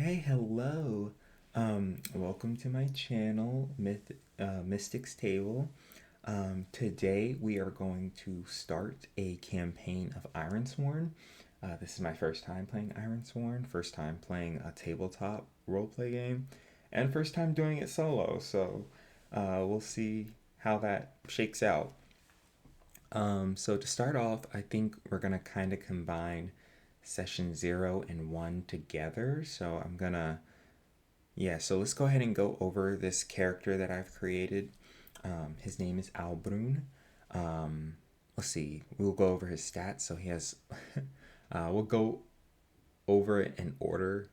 Okay, hello. Welcome to my channel, Mystics Table. Today we are going to start a campaign of Ironsworn. This is my first time playing Ironsworn, first time playing a tabletop roleplay game, and first time doing it solo. So we'll see how that shakes out. So to start off, I think we're gonna kind of combine session 0 and 1 together. So so let's go ahead and go over this character that I've created. His name is Albrun. Let's see, we'll go over his stats. So he has, we'll go over it in order.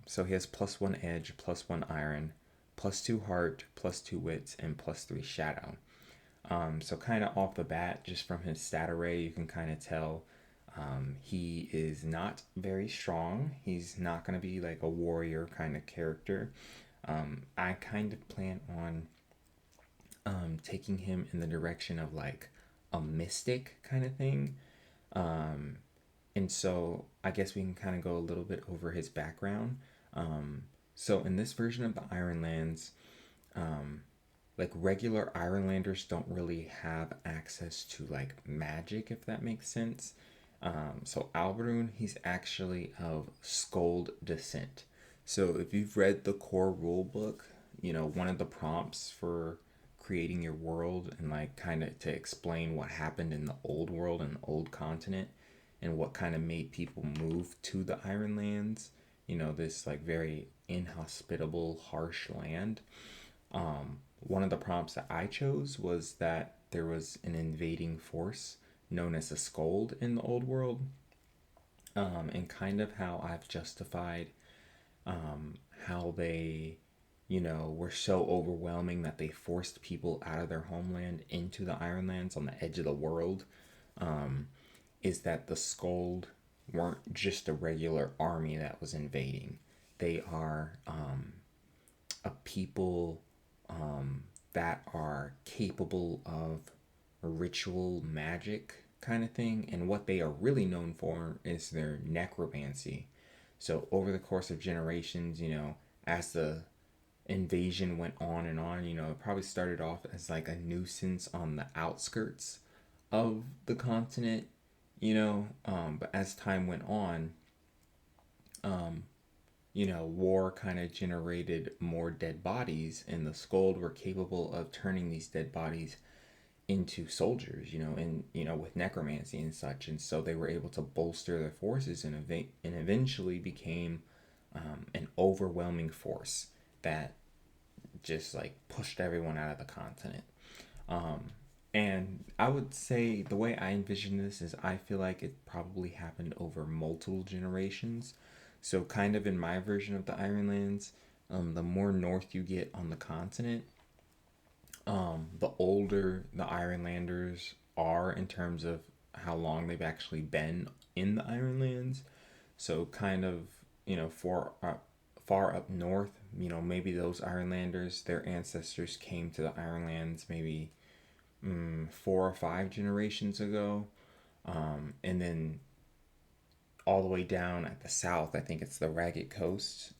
So he has +1 edge, +1 iron, +2 heart, +2 wits, and +3 shadow. So kind of off the bat, just from his stat array, you can kind of tell he is not very strong. He's not going to be like a warrior kind of character. I kind of plan on taking him in the direction of like a mystic kind of thing. Um, and so I guess we can kind of go a little bit over his background. So in this version of the Ironlands, um, like regular Ironlanders don't really have access to like magic, if that makes sense. So Alberun, he's actually of Skuld descent. So if you've read the core rule book, one of the prompts for creating your world and like kind of to explain what happened in the old world and the old continent and what kind of made people move to the Ironlands, this like very inhospitable, harsh land. One of the prompts that I chose was that there was an invading force known as a Scold in the old world, and kind of how I've justified how they, were so overwhelming that they forced people out of their homeland into the Ironlands on the edge of the world. Is that the Scold weren't just a regular army that was invading. They are a people that are capable of ritual magic kind of thing. And what they are really known for is their necromancy. So, over the course of generations, as the invasion went on, it probably started off as like a nuisance on the outskirts of the continent, but as time went on, um, war kind of generated more dead bodies, and the Skuld were capable of turning these dead bodies into soldiers, and with necromancy and such, and so they were able to bolster their forces and eventually became an overwhelming force that just like pushed everyone out of the continent. Um, and I would say the way I envision this is I feel like it probably happened over multiple generations. So, kind of in my version of the Ironlands, the more north you get on the continent, the older the Ironlanders are in terms of how long they've actually been in the Ironlands. So, kind of, far up north, maybe those Ironlanders, their ancestors came to the Ironlands maybe 4 or 5 generations ago. And then all the way down at the south, I think it's the Ragged Coast.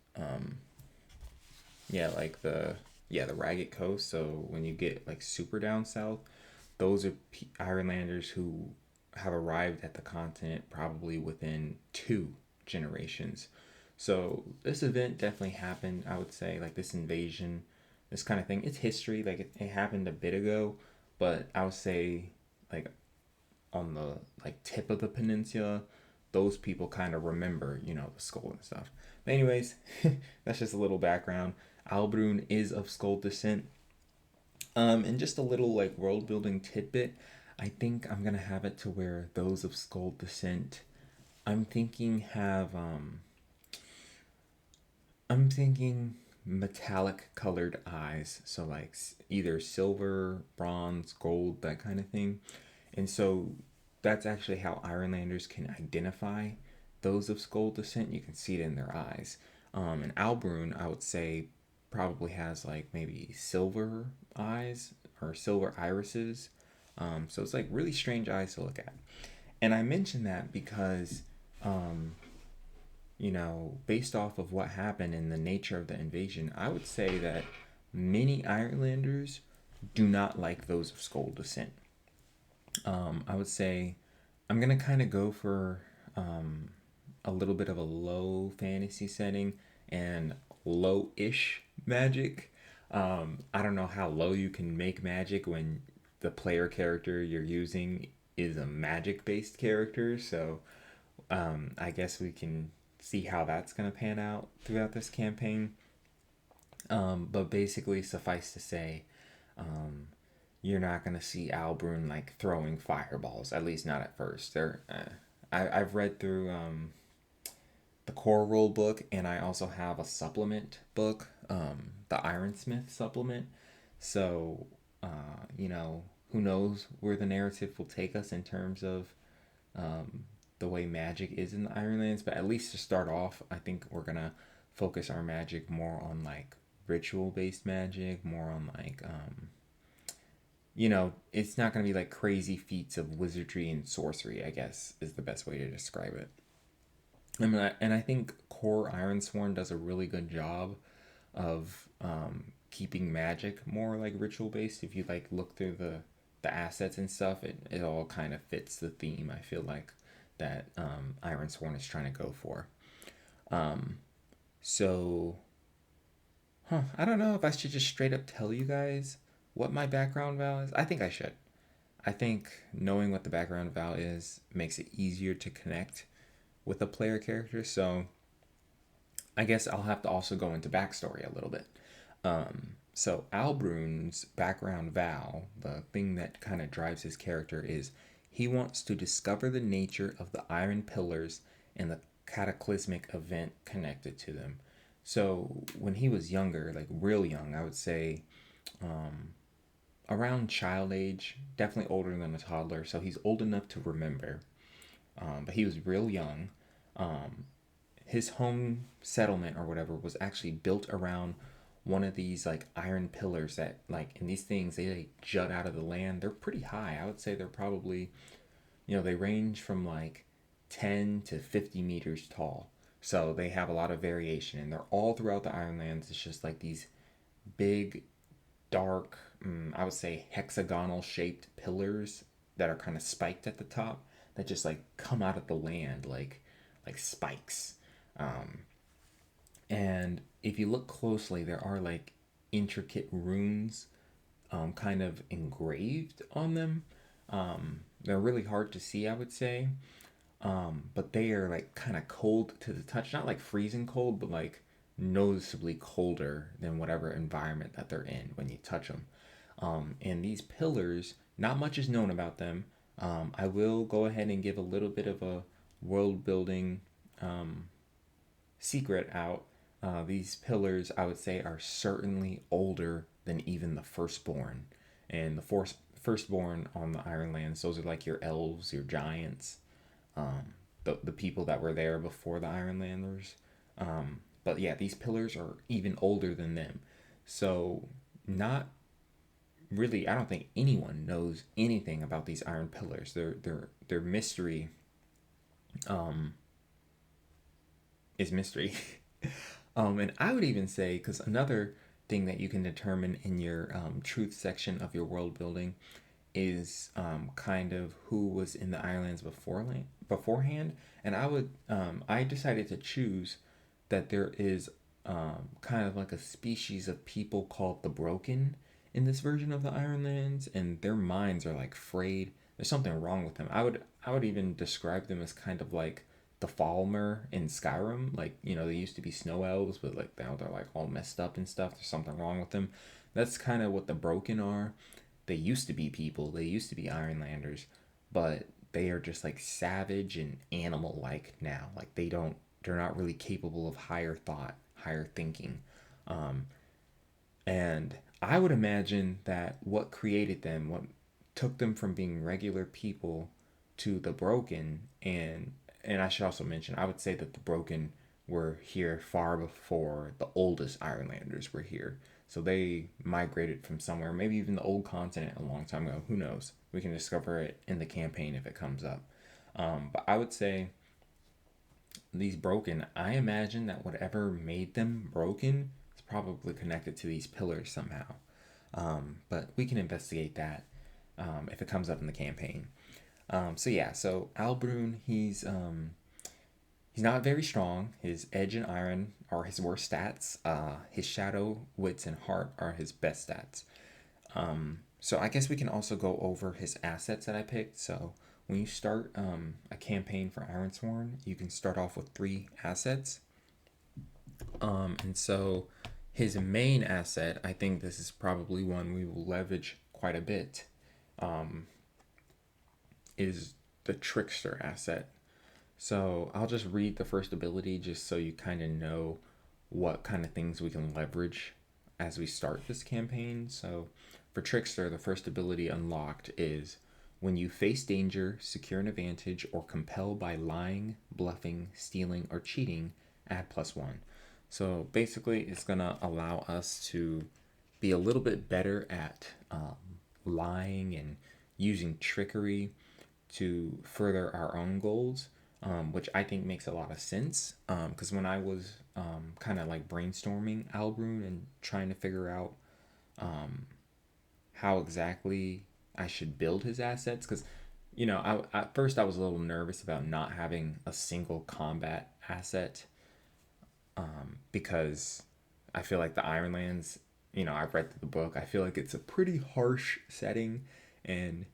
Yeah, like the Ragged Coast. So when you get like super down south, those are Ironlanders who have arrived at the continent probably within 2 generations. So this event definitely happened. I would say like this invasion, this kind of thing. It's history. Like it happened a bit ago, but I would say like on the like tip of the peninsula, those people kind of remember, the skull and stuff. But anyways, that's just a little background. Albrun is of Skull descent. And just a little like world building tidbit. I think I'm gonna have it to where those of Skull descent, I'm thinking have I'm thinking metallic colored eyes, so like either silver, bronze, gold, that kind of thing. And so that's actually how Ironlanders can identify those of Skull descent. You can see it in their eyes. And Albrun, I would say, probably has like maybe silver eyes or silver irises. So it's like really strange eyes to look at. And I mention that because based off of what happened and the nature of the invasion, I would say that many Irelanders do not like those of Skull descent. I would say I'm gonna kind of go for a little bit of a low fantasy setting and low-ish magic. I don't know how low you can make magic when the player character you're using is a magic-based character. So I guess we can see how that's gonna pan out throughout this campaign. But basically, suffice to say, um, you're not gonna see Albrun like throwing fireballs. At least not at first. I've read through the core rule book, and I also have a supplement book, the Ironsmith supplement. So, who knows where the narrative will take us in terms of the way magic is in the Ironlands. But at least to start off, I think we're gonna focus our magic more on like ritual based magic, more on like it's not going to be like crazy feats of wizardry and sorcery, I guess, is the best way to describe it. And I think Core Ironsworn does a really good job of keeping magic more like ritual based. If you like look through the assets and stuff, it all kind of fits the theme, I feel like, that Ironsworn is trying to go for. Um, so, I don't know if I should just straight up tell you guys what my background vow is. I think I should. I think knowing what the background vow is makes it easier to connect with a player character. So I guess I'll have to also go into backstory a little bit. So Albrun's background vow, the thing that kind of drives his character, is he wants to discover the nature of the iron pillars and the cataclysmic event connected to them. So when he was younger, like real young, I would say around child age, definitely older than a toddler. So he's old enough to remember, but he was real young. Um, his home settlement or whatever was actually built around one of these like iron pillars that like in these things they like jut out of the land. They're pretty high. I would say they're probably, they range from like 10 to 50 meters tall. So they have a lot of variation and they're all throughout the Ironlands. It's just like these big, dark, I would say hexagonal shaped pillars that are kind of spiked at the top that just like come out of the land like spikes. Um, and if you look closely, there are like intricate runes kind of engraved on them. They're really hard to see, I would say. But they are like kind of cold to the touch, not like freezing cold, but like noticeably colder than whatever environment that they're in when you touch them. And these pillars, not much is known about them. I will go ahead and give a little bit of a world building um, secret out. These pillars, I would say, are certainly older than even the firstborn. And firstborn on the Ironlands, those are like your elves, your giants, the people that were there before the Ironlanders. But yeah, these pillars are even older than them. So, not really, I don't think anyone knows anything about these iron pillars. Their mystery um, is mystery. And I would even say, because another thing that you can determine in your truth section of your world building is kind of who was in the islands beforehand. And I decided to choose that there is kind of like a species of people called the Broken in this version of the Ironlands, and their minds are like frayed. There's something wrong with them. I would even describe them as kind of like the Falmer in Skyrim. Like, they used to be snow elves, but like now they're like all messed up and stuff. There's something wrong with them. That's kind of what the Broken are. They used to be people. They used to be Ironlanders, but they are just like savage and animal like now. Like they're not really capable of higher thought, higher thinking. Um, and I would imagine that what created them, what took them from being regular people to the Broken, and I should also mention, I would say that the Broken were here far before the oldest Ironlanders were here. So they migrated from somewhere, maybe even the old continent a long time ago. Who knows? We can discover it in the campaign if it comes up. But I would say these broken, I imagine that whatever made them broken is probably connected to these pillars somehow. But we can investigate that if it comes up in the campaign. So yeah, so Albrun, he's not very strong. His edge and iron are his worst stats. His shadow, wits, and heart are his best stats. So I guess we can also go over his assets that I picked. So when you start a campaign for Ironsworn, you can start off with 3 assets. And so his main asset, I think this is probably one we will leverage quite a bit, is the Trickster asset. So I'll just read the first ability just so you kind of know what kind of things we can leverage as we start this campaign. So for Trickster, the first ability unlocked is when you face danger, secure an advantage, or compel by lying, bluffing, stealing, or cheating, add +1. So basically, it's going to allow us to be a little bit better at lying and using trickery to further our own goals, which I think makes a lot of sense. Because when I was kind of like brainstorming Albrun and trying to figure out how exactly I should build his assets, because at first I was a little nervous about not having a single combat asset, because I feel like the Ironlands, I've read the book, I feel like it's a pretty harsh setting and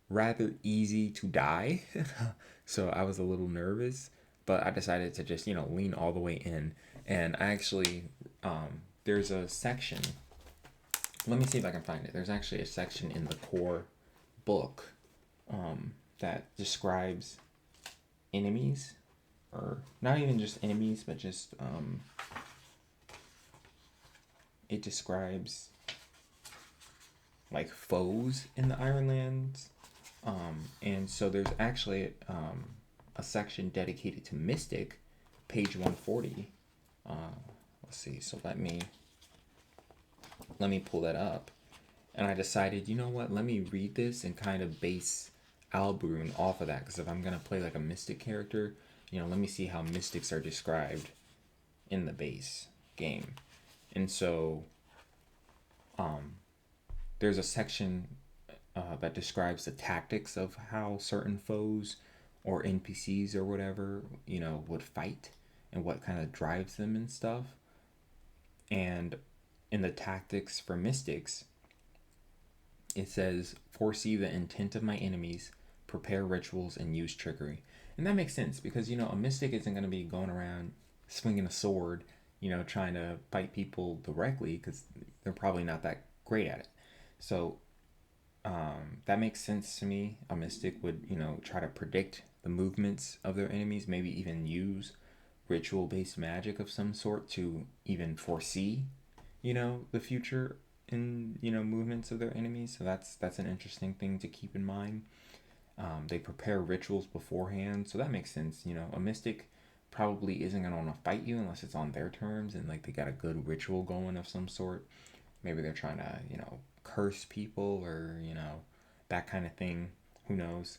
rather easy to die. So I was a little nervous, but I decided to just, lean all the way in. And I actually, there's a section, let me see if I can find it. There's actually a section in the core book that describes enemies, or not even just enemies, but just it describes like foes in the Ironlands. And so there's actually a section dedicated to Mystic, page 140. Let's see. So let me pull that up. And I decided, you know what? Let me read this and kind of base Albrun off of that. Because if I'm gonna play like a Mystic character, let me see how Mystics are described in the base game. And so, there's a section that describes the tactics of how certain foes or NPCs or whatever, would fight and what kind of drives them and stuff. And in the tactics for Mystics, it says, foresee the intent of my enemies, prepare rituals, and use trickery. And that makes sense because, a Mystic isn't going to be going around swinging a sword, trying to fight people directly because they're probably not that great at it. So that makes sense to me. A Mystic would, try to predict the movements of their enemies, maybe even use ritual-based magic of some sort to even foresee, the future in, movements of their enemies. So that's an interesting thing to keep in mind. They prepare rituals beforehand, so that makes sense. A Mystic probably isn't going to want to fight you unless it's on their terms and like they got a good ritual going of some sort. Maybe they're trying to, curse people or, that kind of thing. Who knows?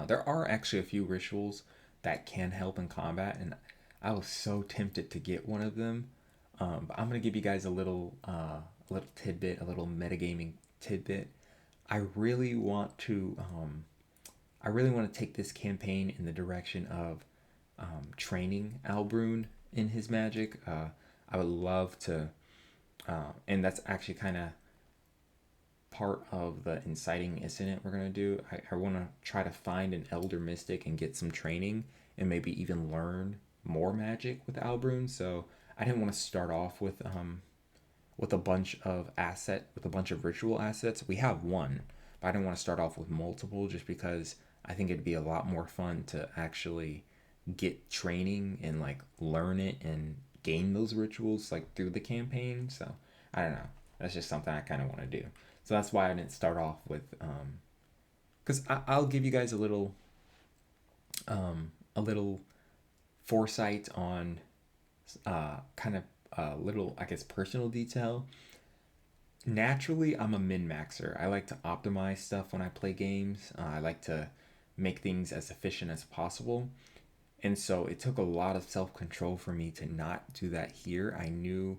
There are actually a few rituals that can help in combat, and I was so tempted to get one of them. But I'm gonna give you guys a little tidbit, a little metagaming tidbit. I really want to, take this campaign in the direction of training Albrun in his magic. I would love to, and that's actually kind of part of the inciting incident we're going to do. I want to try to find an elder mystic and get some training and maybe even learn more magic with Albrun. So I didn't want to start off with a bunch of ritual assets. We have one, but I didn't want to start off with multiple just because I think it'd be a lot more fun to actually get training and like learn it and gain those rituals like through the campaign. So I don't know. That's just something I kind of want to do. So that's why I didn't start off with, because I'll give you guys a little foresight on kind of a little, I guess, personal detail. Naturally, I'm a min-maxer. I like to optimize stuff when I play games. I like to make things as efficient as possible. And so it took a lot of self control for me to not do that here. I knew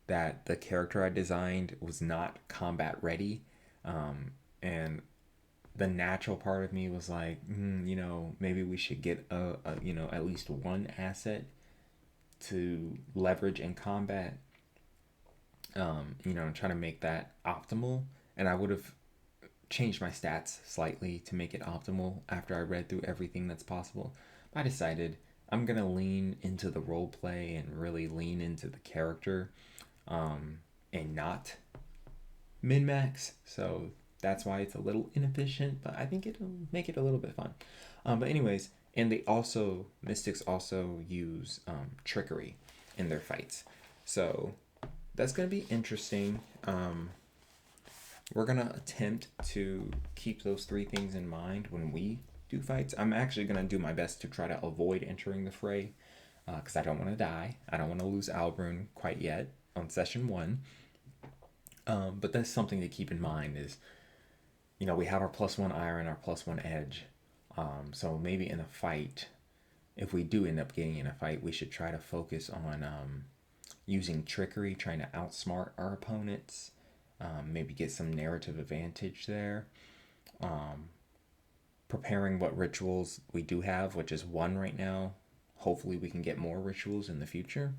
that the character I designed was not combat ready. And the natural part of me was like, maybe we should get at least one asset to leverage in combat, and try to make that optimal. And I would have changed my stats slightly to make it optimal after I read through everything that's possible. But I decided I'm going to lean into the role play and really lean into the character, and not min max. So that's why it's a little inefficient, but I think it'll make it a little bit fun. But anyways, and Mystics also use trickery in their fights. So that's going to be interesting. We're going to attempt to keep those three things in mind when we do fights. I'm actually going to do my best to try to avoid entering the fray, because I don't want to die. I don't want to lose Albrun quite yet on session 1. But that's something to keep in mind is, we have our +1 iron, our +1 edge. So maybe in a fight, if we do end up getting in a fight, we should try to focus on using trickery, trying to outsmart our opponents, maybe get some narrative advantage there. Preparing what rituals we do have, which is 1 right now. Hopefully we can get more rituals in the future.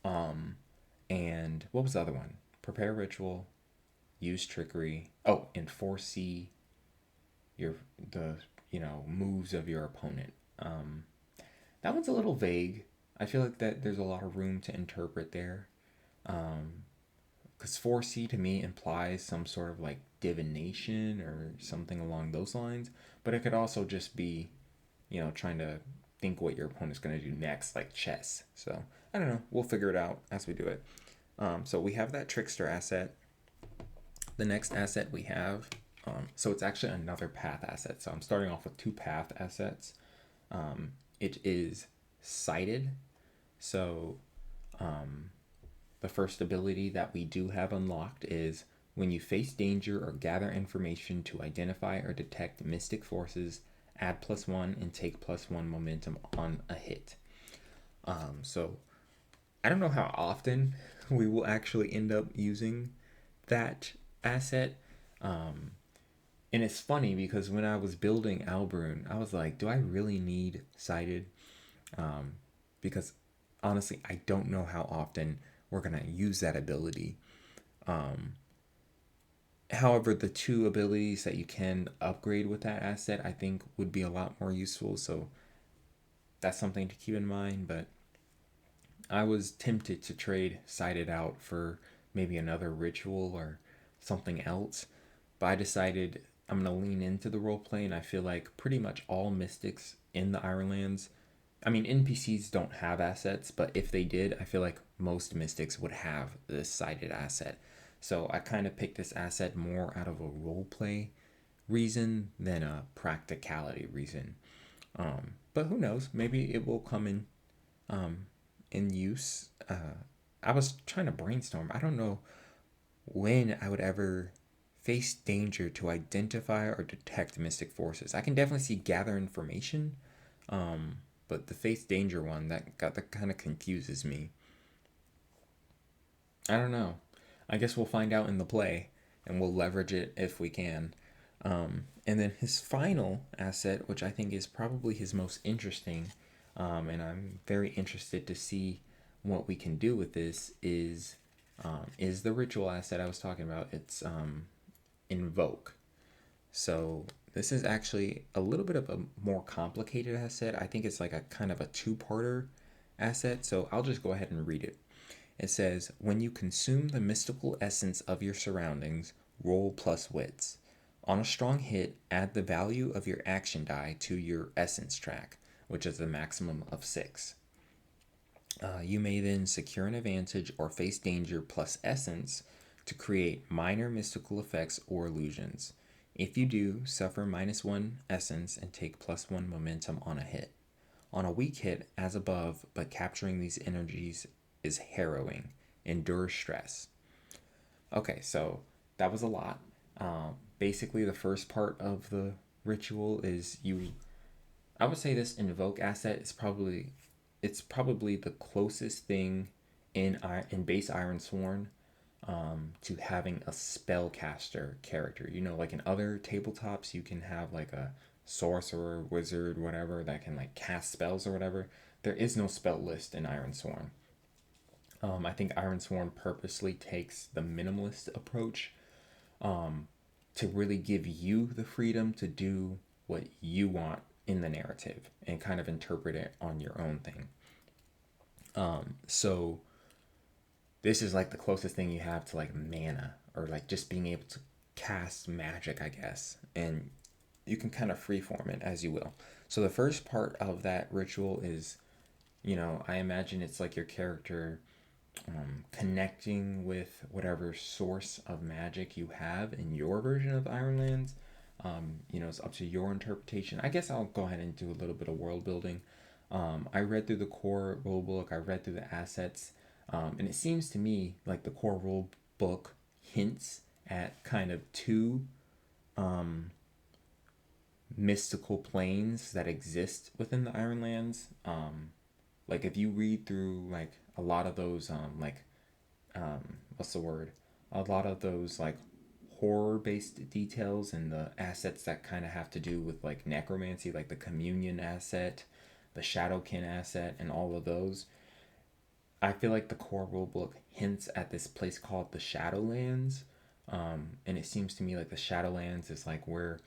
And what was the other one? Prepare ritual, use trickery. Oh, and foresee the moves of your opponent. That one's a little vague. I feel like that there's a lot of room to interpret there. Because foresee to me implies some sort of like divination or something along those lines. But it could also just be, trying to think what your opponent's going to do next, like chess. So I don't know. We'll figure it out as we do it. So we have that trickster asset. The next asset we have, so it's actually another path asset. So I'm starting off with 2 path assets. It is sighted. So the first ability that we do have unlocked is when you face danger or gather information to identify or detect mystic forces, add +1 and take +1 momentum on a hit. So I don't know how often we will actually end up using that asset. And it's funny because when I was building Albrun, I was like, do I really need sighted? Because honestly, I don't know how often we're going to use that ability. However, the 2 abilities that you can upgrade with that asset, I think would be a lot more useful. So that's something to keep in mind. But I was tempted to trade sighted out for maybe another ritual or something else. But I decided I'm going to lean into the roleplay, and I feel like pretty much all mystics in the Ironlands, I mean, NPCs don't have assets, but if they did, I feel like most mystics would have this sighted asset. So I kind of picked this asset more out of a roleplay reason than a practicality reason. But who knows? Maybe it will come in use. I was trying to brainstorm. I don't know when I would ever face danger to identify or detect mystic forces. I can definitely see gather information, but the face danger one that kind of confuses me. I don't know. I guess we'll find out in the play, and we'll leverage it if we can. And then his final asset, which I think is probably his most interesting, and I'm very interested to see what we can do with this, is the ritual asset I was talking about. It's invoke. So this is actually a little bit of a more complicated asset. I think it's like a kind of a 2-parter asset. So I'll just go ahead and read it. It says, when you consume the mystical essence of your surroundings, roll +wits. On a strong hit, add the value of your action die to your essence track, which is a maximum of 6. You may then secure an advantage or face danger plus essence to create minor mystical effects or illusions. If you do, suffer -1 essence and take +1 momentum on a hit. On a weak hit, as above, but capturing these energies is harrowing. Endure stress. Okay, so that was a lot. Basically, the first part of the ritual is you I would say this invoke asset is probably the closest thing in base Ironsworn to having a spellcaster character. You know, like in other tabletops, you can have like a sorcerer, wizard, whatever that can like cast spells or whatever. There is no spell list in Ironsworn. I think Ironsworn purposely takes the minimalist approach to really give you the freedom to do what you want in the narrative and kind of interpret it on your own thing. So this is like the closest thing you have to like mana or like just being able to cast magic, I guess. And you can kind of freeform it as you will. So the first part of that ritual is, I imagine it's like your character connecting with whatever source of magic you have in your version of Ironlands. It's up to your interpretation. I guess I'll go ahead and do a little bit of world building. I read through the core rule book, I read through the assets, and it seems to me like the core rule book hints at kind of two mystical planes that exist within the Ironlands. Like if you read through like a lot of those what's the word? A lot of those like horror based details and the assets that kind of have to do with like necromancy, like the communion asset, the shadowkin asset, and all of those. I feel like the core rulebook hints at this place called the Shadowlands, and it seems to me like the Shadowlands is like where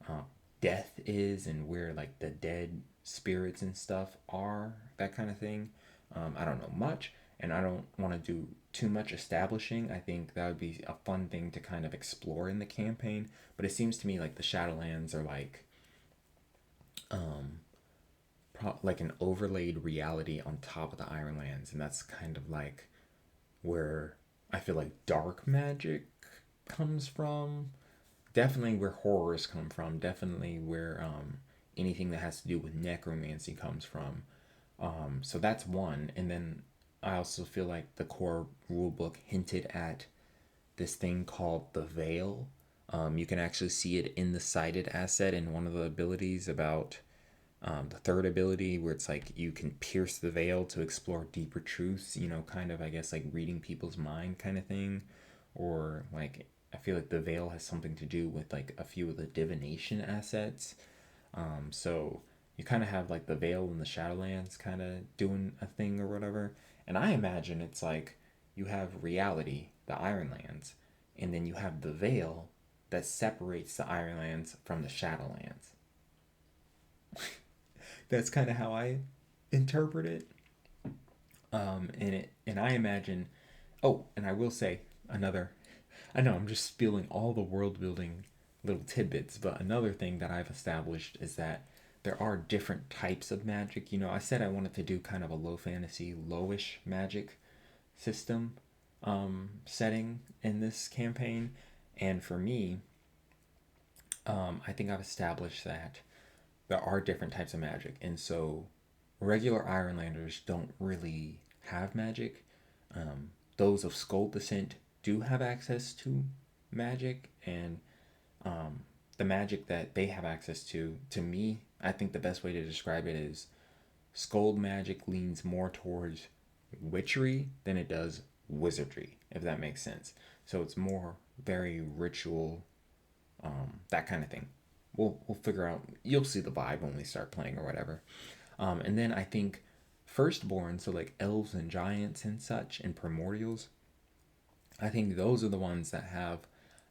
uh, death is and where like the dead spirits and stuff are, that kind of thing. I don't know much, and I don't want to do too much establishing. I think that would be a fun thing to kind of explore in the campaign. But it seems to me like the Shadowlands are like um, like an overlaid reality on top of the Ironlands, and that's kind of like where I feel like dark magic comes from. Definitely where horrors come from. Definitely where anything that has to do with necromancy comes from. So that's one, and then I also feel like the core rulebook hinted at this thing called the Veil. You can actually see it in the sighted asset in one of the abilities about the third ability where it's like you can pierce the veil to explore deeper truths, kind of, I guess, like reading people's mind kind of thing. Or like, I feel like the veil has something to do with like a few of the divination assets. So you kind of have like the veil and the Shadowlands kind of doing a thing or whatever. And I imagine it's like you have reality, the Ironlands, and then you have the veil that separates the Ironlands from the Shadowlands. That's kind of how I interpret it. And I imagine. Oh, and I will say another. I know I'm just spilling all the world building little tidbits, but another thing that I've established is that there are different types of magic. I said I wanted to do kind of a low fantasy, lowish magic system setting in this campaign, and for me, I think I've established that there are different types of magic, and so regular Ironlanders don't really have magic. Those of Skull descent do have access to magic, and the magic that they have access to me, I think the best way to describe it is Skull magic leans more towards witchery than it does wizardry, if that makes sense. So it's more very ritual, that kind of thing. We'll figure out. You'll see the vibe when we start playing or whatever. And then I think firstborn, so like elves and giants and such, and primordials. I think those are the ones that have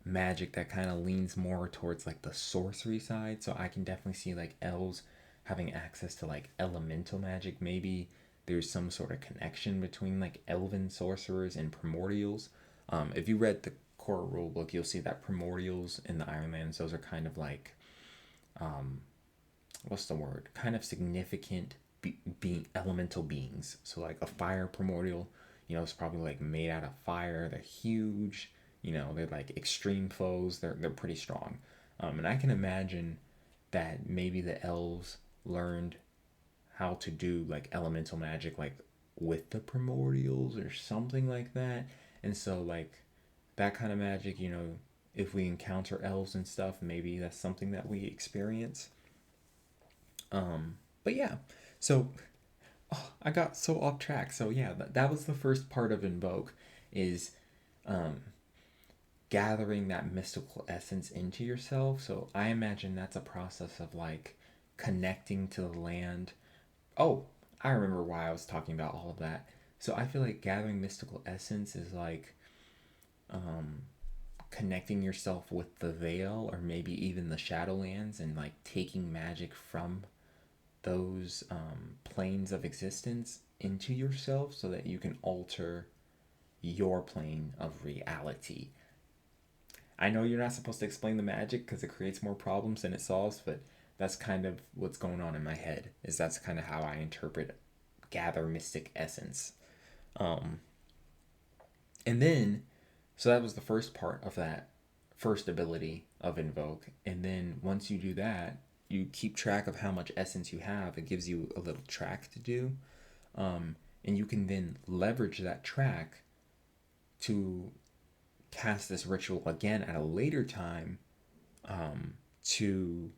magic that kind of leans more towards like the sorcery side. So I can definitely see like elves having access to like elemental magic. Maybe there's some sort of connection between like elven sorcerers and primordials. If you read the core rulebook, you'll see that primordials in the Ironlands, those are kind of like what's the word? Kind of significant being elemental beings. So like a fire primordial, it's probably like made out of fire. They're huge. They're like extreme foes. They're pretty strong. And I can imagine that maybe the elves learned how to do like elemental magic like with the primordials or something like that. And so like that kind of magic, if we encounter elves and stuff, maybe that's something that we experience. But yeah, so oh, I got so off track. So yeah, that was the first part of invoke is um, gathering that mystical essence into yourself. So I imagine that's a process of like connecting to the land. Oh, I remember why I was talking about all of that. So I feel like gathering mystical essence is like um, connecting yourself with the veil or maybe even the shadowlands and like taking magic from those planes of existence into yourself so that you can alter your plane of reality. I know you're not supposed to explain the magic because it creates more problems than it solves, but that's kind of what's going on in my head. Is that's kind of how I interpret gather mystic essence. Um, and then, so that was the first part of that first ability of invoke. And then once you do that, you keep track of how much essence you have. It gives you a little track to do, and you can then leverage that track to cast this ritual again at a later time to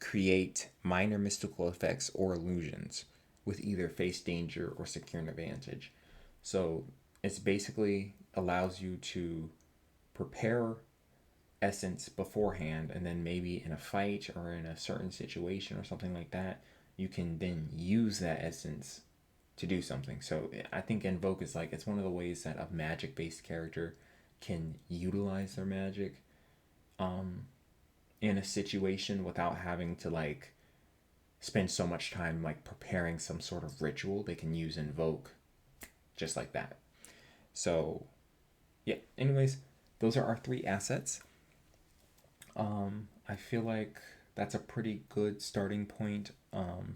create minor mystical effects or illusions with either face danger or secure an advantage. So it's basically allows you to prepare essence beforehand, and then maybe in a fight or in a certain situation or something like that, you can then use that essence to do something. So I think invoke is like it's one of the ways that a magic based character can utilize their magic in a situation without having to like spend so much time like preparing some sort of ritual. They can use invoke just like that. So yeah, anyways, those are our three assets. I feel like that's a pretty good starting point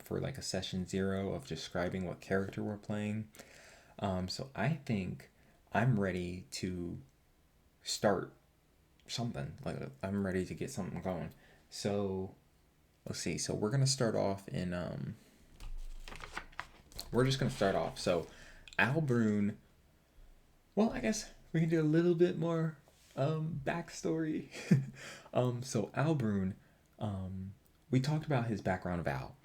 for like a session 0 of describing what character we're playing. So I think I'm ready to start something. Like I'm ready to get something going. So let's see. So we're gonna start off in we're just gonna start off. So Albrun. Well, I guess we can do a little bit more backstory. So Albrun, we talked about his background of Al,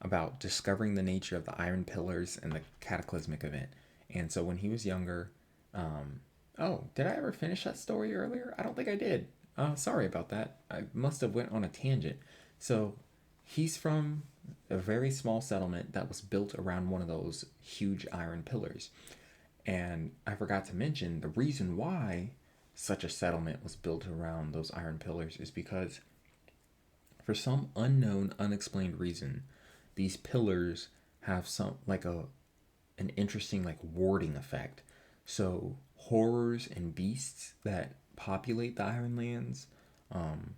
about discovering the nature of the Iron Pillars and the cataclysmic event. And so when he was younger, oh, did I ever finish that story earlier? I don't think I did. Sorry about that. I must have went on a tangent. So he's from a very small settlement that was built around one of those huge iron pillars. And I forgot to mention the reason why such a settlement was built around those iron pillars is because for some unknown, unexplained reason, these pillars have some like an interesting like warding effect. So horrors and beasts that populate the Ironlands um,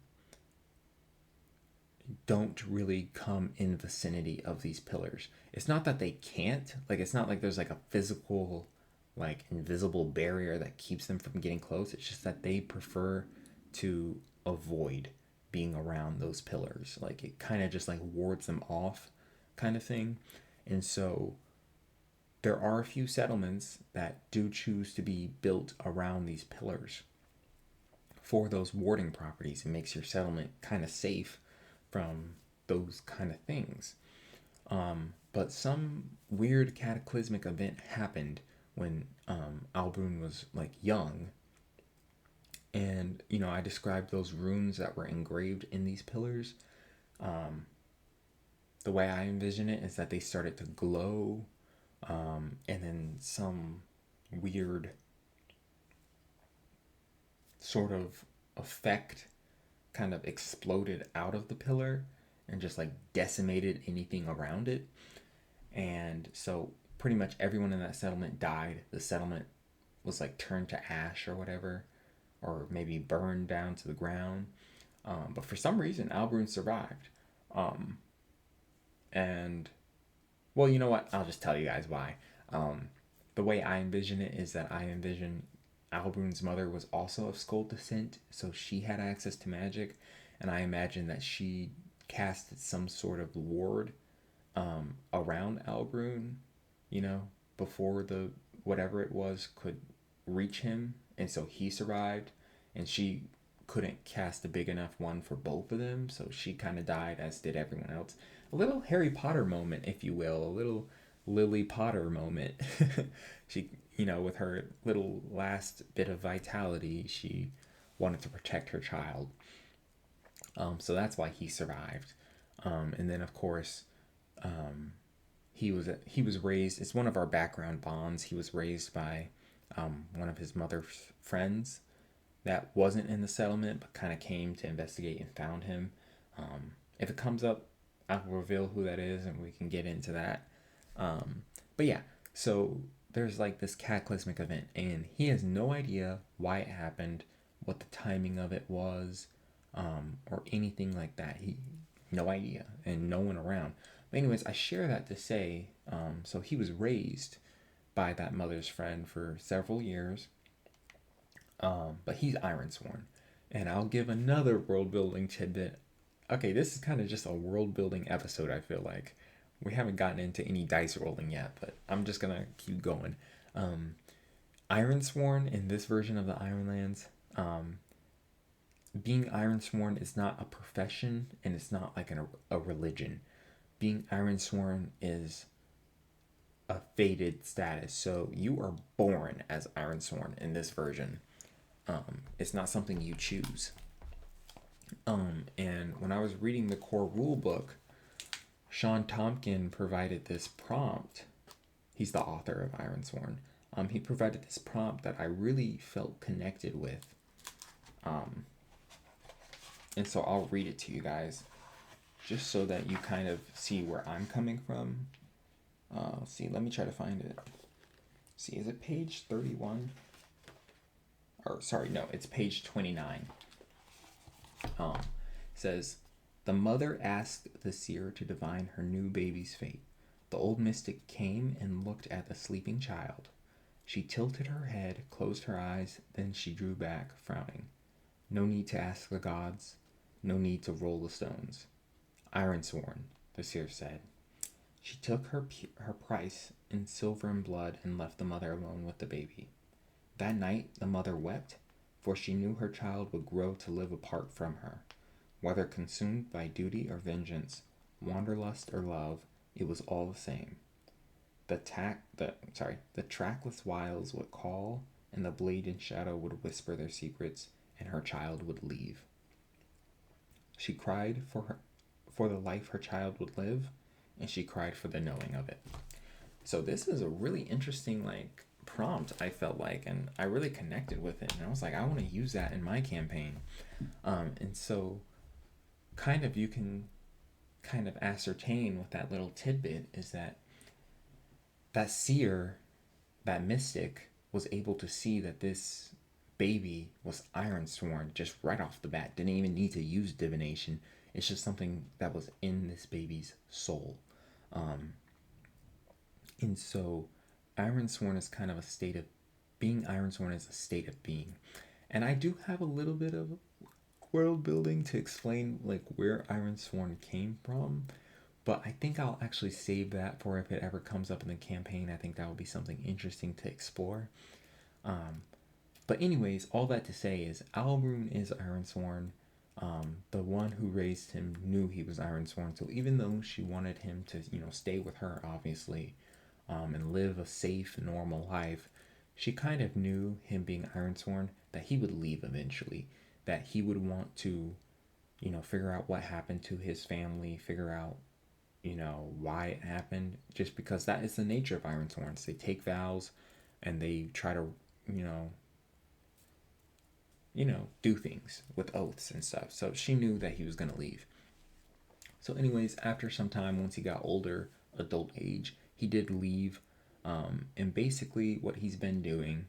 don't really come in the vicinity of these pillars. It's not that they can't, like it's not like there's like a physical like invisible barrier that keeps them from getting close. It's just that they prefer to avoid being around those pillars. Like it kind of just like wards them off kind of thing. And so there are a few settlements that do choose to be built around these pillars for those warding properties. It makes your settlement kind of safe from those kind of things. But some weird cataclysmic event happened when Albrun was like young. And, you know, I described those runes that were engraved in these pillars. The way I envision it is that they started to glow, and then some weird sort of effect kind of exploded out of the pillar and just like decimated anything around it. And so pretty much everyone in that settlement died. The settlement was like turned to ash or whatever, or maybe burned down to the ground. But for some reason, Albrun survived. Um, and well, you know what? I'll just tell you guys why. Um, the way I envision it is that I envision Albrun's mother was also of Skull descent, so she had access to magic, and I imagine that she casted some sort of ward around Albrun, you know, before the whatever it was could reach him, and so he survived, and she couldn't cast a big enough one for both of them, so she kind of died, as did everyone else. A little Harry Potter moment, if you will, a little Lily Potter moment. She, with her little last bit of vitality, she wanted to protect her child. So that's why he survived. And then, of course, he was raised. It's one of our background bonds. He was raised by one of his mother's friends that wasn't in the settlement, but kind of came to investigate and found him. If it comes up, I will reveal who that is, and we can get into that. But yeah, so there's like this cataclysmic event, and he has no idea why it happened, what the timing of it was, or anything like that. He no idea, and no one around. But anyways, I share that to say, so he was raised by that mother's friend for several years, but he's Ironsworn, and I'll give another world building tidbit. Okay, this is kind of just a world building episode. I feel like we haven't gotten into any dice rolling yet, but I'm just gonna keep going. Um, Ironsworn in this version of the Ironlands, being Ironsworn is not a profession, and it's not like a religion. Being Ironsworn is a fated status. So you are born as Ironsworn in this version. It's not something you choose. And when I was reading the core rule book, Sean Tompkin provided this prompt. He's the author of Ironsworn. He provided this prompt that I really felt connected with. And so I'll read it to you guys, just so that you kind of see where I'm coming from. See, let me try to find it. See, is it page 31? Or, sorry, no, it's page 29. Says, the mother asked the seer to divine her new baby's fate. The old mystic came and looked at the sleeping child. She tilted her head, closed her eyes, then she drew back, frowning. No need to ask the gods. No need to roll the stones. Ironsworn, the seer said. She took her price in silver and blood and left the mother alone with the baby. That night the mother wept, for she knew her child would grow to live apart from her. Whether consumed by duty or vengeance, wanderlust or love, it was all the same. The trackless wiles would call, and the blade and shadow would whisper their secrets, and her child would leave. She cried for the life her child would live, and she cried for the knowing of it. So this is a really interesting prompt, I felt like, and I really connected with it, and I was like, I want to use that in my campaign. And so kind of you can kind of ascertain with that little tidbit is that seer, that mystic, was able to see that this baby was Ironsworn just right off the bat. Didn't even need to use divination. It's just something that was in this baby's soul. And so Ironsworn is kind of a state of being. Ironsworn is a state of being. And I do have a little bit of world building to explain where Ironsworn came from, but I think I'll actually save that for if it ever comes up in the campaign. I think that would be something interesting to explore. But anyways, all that to say is Albrun is Ironsworn. The one who raised him knew he was Ironsworn, so even though she wanted him to, stay with her, obviously, and live a safe, normal life, she kind of knew, him being Ironsworn, that he would leave eventually, that he would want to, figure out what happened to his family, figure out, why it happened, just because that is the nature of Ironsworns. They take vows and they try to, do things with oaths and stuff. So she knew that he was going to leave. So anyways, after some time, once he got older, adult age, he did leave. And basically what he's been doing,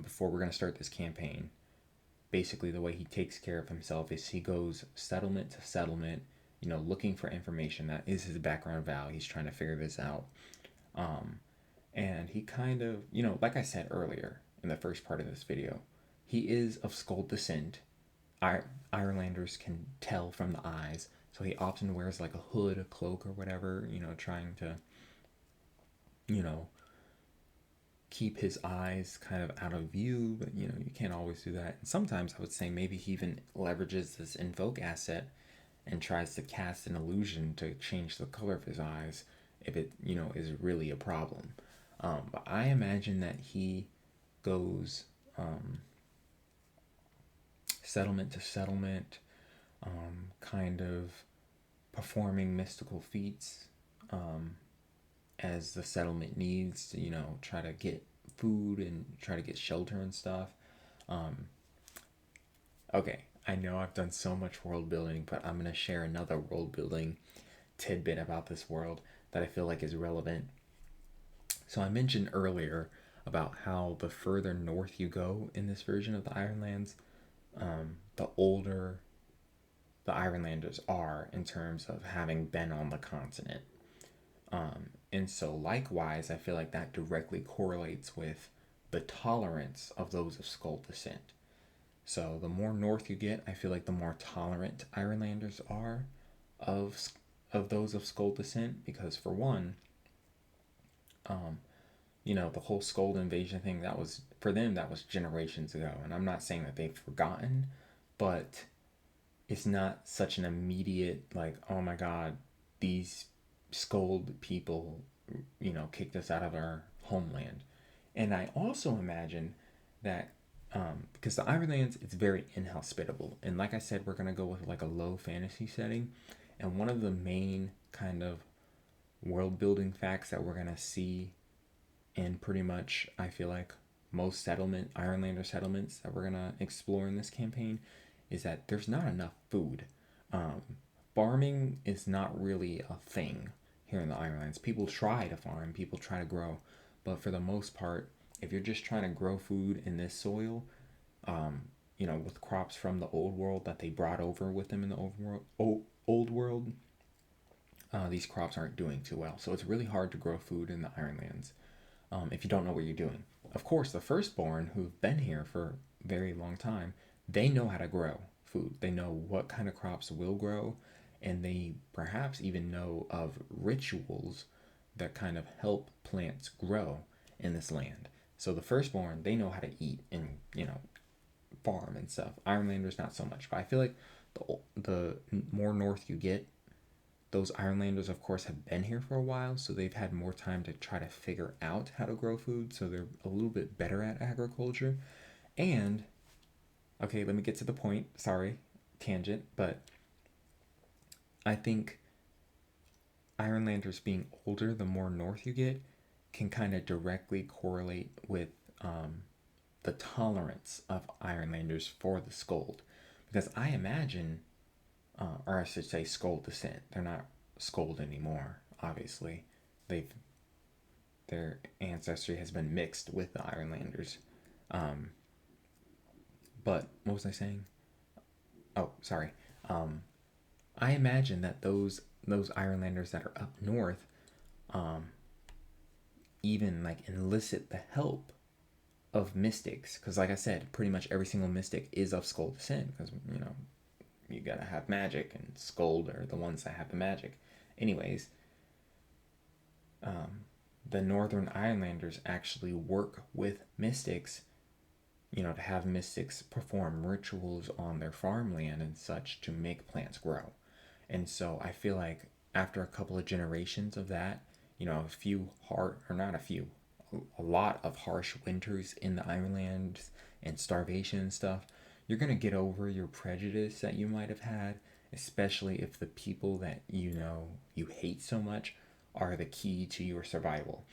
before we're going to start this campaign, basically the way he takes care of himself is he goes settlement to settlement, looking for information. That is his background vow. He's trying to figure this out. And he kind of, like I said earlier in the first part of this video, he is of Skald descent. Irelanders can tell from the eyes, so he often wears a hood, a cloak, or whatever, trying to, keep his eyes kind of out of view, but you know, you can't always do that. And sometimes I would say maybe he even leverages this invoke asset and tries to cast an illusion to change the color of his eyes if it, you know, is really a problem. But I imagine that he goes settlement to settlement, kind of performing mystical feats as the settlement needs to, you know, try to get food and try to get shelter and stuff. Um, okay, I know I've done so much world building, but I'm going to share another world building tidbit about this world that I feel like is relevant. So I mentioned earlier about how the further north you go in this version of the Ironlands, the older the Ironlanders are in terms of having been on the continent. And so, likewise, I feel like that directly correlates with the tolerance of those of Skull descent. So, the more north you get, I feel like the more tolerant Ironlanders are of of those of Skull descent, because for one, um, you know, the whole Skull invasion thing, that was for them, that was generations ago, and I'm not saying that they've forgotten, but it's not such an immediate like, oh my god, these scold people, you know, kicked us out of our homeland. And I also imagine that because the Ironlands, it's very inhospitable, and like I said, we're gonna go with like a low fantasy setting, and one of the main kind of world building facts that we're gonna see in pretty much, I feel like, most Ironlander settlements that we're gonna explore in this campaign is that there's not enough food. Um, Farming is not really a thing here in the Ironlands. People try to farm, people try to grow, but for the most part, if you're just trying to grow food in this soil, um, you know, with crops from the old world that they brought over with them in the old world, these crops aren't doing too well. So it's really hard to grow food in the Ironlands if you don't know what you're doing. Of course, the firstborn who've been here for a very long time, they know how to grow food. They know what kind of crops will grow, and they perhaps even know of rituals that kind of help plants grow in this land. So the firstborn, they know how to eat and, you know, farm and stuff. Ironlanders not so much, but I feel like the more north you get, those Ironlanders, of course, have been here for a while, so they've had more time to try to figure out how to grow food, so they're a little bit better at agriculture. And, okay, let me get to the point. Sorry, tangent, but I think Ironlanders being older, the more north you get, can kind of directly correlate with the tolerance of Ironlanders for the Scold. Because I imagine or I should say Skold descent. They're not Skold anymore, obviously. They've their ancestry has been mixed with the Ironlanders. Um, but what was I saying? Oh, sorry. Um, I imagine that those Ironlanders that are up north, um, even like enlicit the help of mystics, because like I said, pretty much every single mystic is of Skold descent, because you know you gotta have magic, and Skold are the ones that have the magic. Anyways, um, the Northern Ironlanders actually work with mystics, you know, to have mystics perform rituals on their farmland and such to make plants grow. And so I feel like after a couple of generations of that, you know, a few hard, or not a few, a lot of harsh winters in the Ironlands and starvation and stuff, you're going to get over your prejudice that you might have had, especially if the people that you know you hate so much are the key to your survival.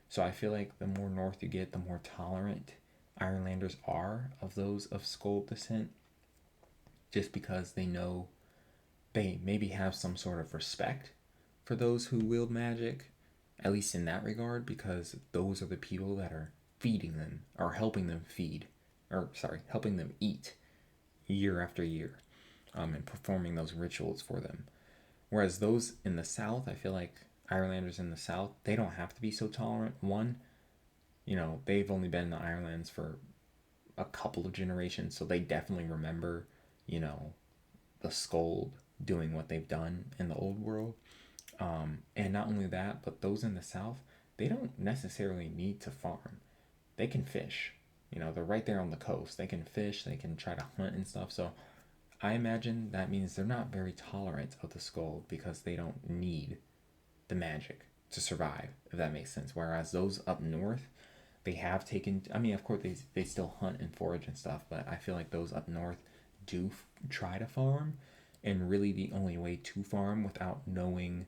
So I feel like the more north you get, the more tolerant Ironlanders are of those of Skold descent, just because they know they maybe have some sort of respect for those who wield magic, at least in that regard, because those are the people that are feeding them or helping them feed, or sorry, helping them eat year after year, and performing those rituals for them. Whereas those in the South, I feel like Ironlanders in the South, they don't have to be so tolerant. One, you know, they've only been in the Ironlands for a couple of generations, so they definitely remember, you know, the Scold doing what they've done in the old world. And not only that, but those in the South, they don't necessarily need to farm. they can fish. They're right there on the coast. They can fish, they can try to hunt and stuff. So I imagine that means they're not very tolerant of the skull because they don't need the magic to survive, if that makes sense. Whereas those up north, they have taken, I mean, of course, they still hunt and forage and stuff, but I feel like those up north do try to farm. And really, the only way to farm without knowing,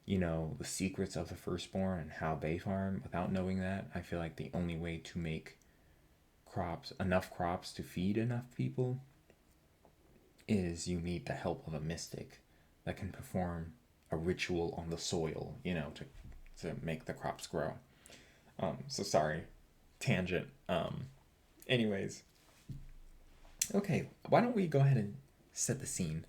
the secrets of the firstborn and how they farm, without knowing that, I feel like the only way to make enough crops to feed enough people, is you need the help of a mystic that can perform a ritual on the soil, to make the crops grow. So sorry, tangent. Anyways, okay, why don't we go ahead and set the scene?